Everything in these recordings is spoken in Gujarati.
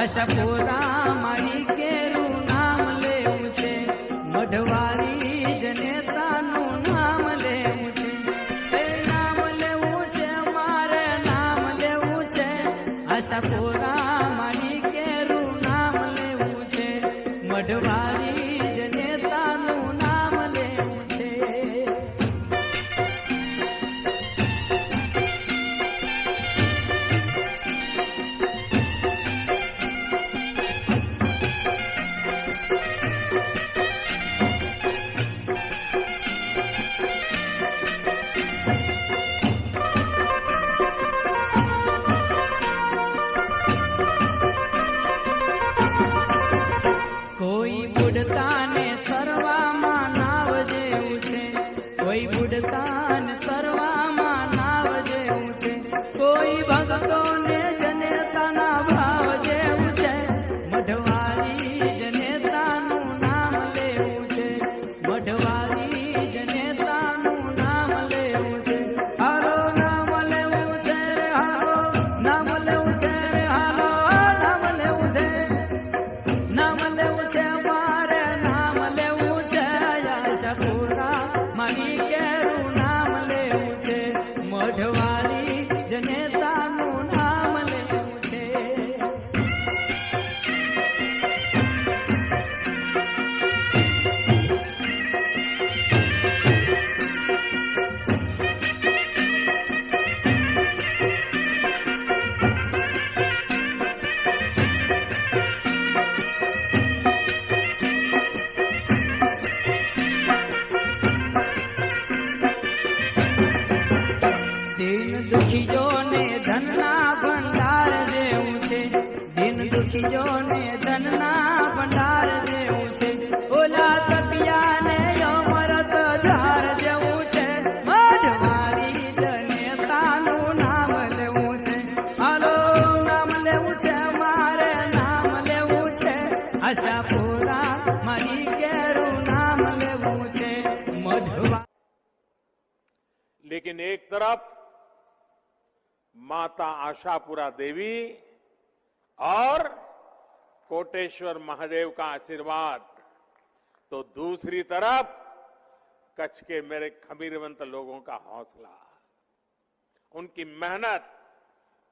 આશાપુરા મારી કેરું નામ લેવું છે, મઢવારી જનેતાનું નામ લેવું છે, એ નામ લેવું છે, મારે નામ લેવું છે, આશાપુરા મારી કેરું નામ લેવું છે, મઢવારી જનેતાનું નામ લેવું છે. કોઈ બુડતાને તરવામાં નાવ જેવું છે, કોઈ બુડતાને તરવામાં નાવ જેવું છે, કોઈ ભક્તોને જનેતાના ભાવ જેવું છે, મઢવારી જનેતાનું નામ લેવું છે, મઢવારી જનેતાનું નામ લેવું છે. હાલો નામ લેવું છે, હાલો નામ લેવું છે, હાલો નામ લેવું છે, નામ લેવું છે, મારે નામ લેવું છે, આશાપુરા મારી કેરું નામ લેવું છે, મઢવારી જનેતાનું નામ લેવું છે. દિન દુખીઓને ધનના ભંડાર જેવું છે, દિન દુખીઓને ધનના ભંડાર જેવું છે, ઓલા તપિયાને અમરત ધાર જેવું છે, મઢવારી જનેતાનું નામ લેવું છે. હાલો નામ લેવું છે, મારે નામ લેવું છે, આશાપુરા મારી કેરું નામ લેવું છે, મઢવા. लेकिन एक तरफ माता आशापुरा देवी और कोटेश्वर महादेव का आशीर्वाद, तो दूसरी तरफ कच्छ के मेरे खमीरवंत लोगों का हौसला, उनकी मेहनत,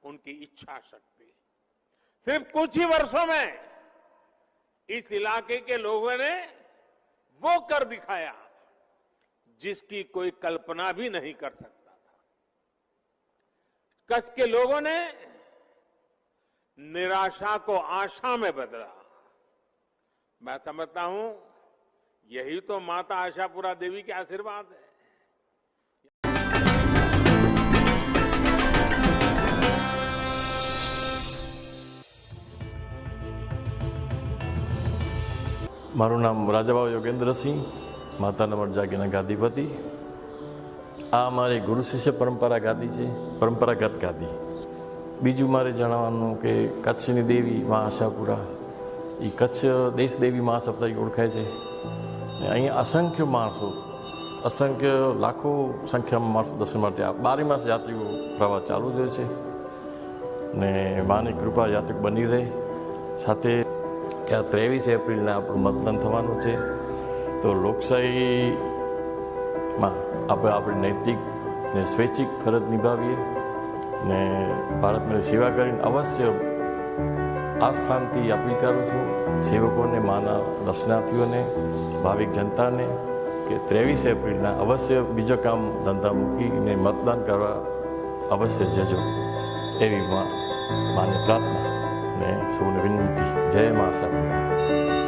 उनकी इच्छा शक्ति. सिर्फ कुछ ही वर्षों में इस इलाके के लोगों ने वो कर दिखाया जिसकी कोई कल्पना भी नहीं कर सकता था. कच्छ के लोगों ने निराशा को आशा में बदला. मैं समझता हूं यही तो माता आशापुरा देवी के आशीर्वाद है. મારું નામ રાજાભાવ યોગેન્દ્રસિંહ, માતાના મઠ જાગીરના ગાદીપતિ. આ અમારી ગુરુ શિષ્ય પરંપરાગત ગાદી. બીજું મારે જણાવવાનું કે કચ્છની દેવી મા આશાપુરા એ કચ્છ દેશ દેવી મહાસભા તરીકે ઓળખાય છે. અહીંયા અસંખ્ય માણસો, અસંખ્ય લાખો સંખ્યામાં માણસો દર્શન માટે 12 માસ યાત્રીઓ પ્રવાસ ચાલુ જ હોય છે. ને માની કૃપા યાત્રિક બની રહે. સાથે કે 23 એપ્રિલના આપણું મતદાન થવાનું છે. તો લોકશાહીમાં આપણે આપણી નૈતિક ને સ્વૈચ્છિક ફરજ નિભાવીએ ને ભારતની સેવા કરીને અવશ્ય આ સ્થાનથી અપીલ કરું છું સેવકોને, માના દર્શનાર્થીઓને, ભાવિક જનતાને કે 23 એપ્રિલના અવશ્ય બીજો કામ ધંધા મૂકીને મતદાન કરવા અવશ્ય જજો, એવી માને પ્રાર્થના ને સૌને વિનંતી. જય મા આશાપુરા.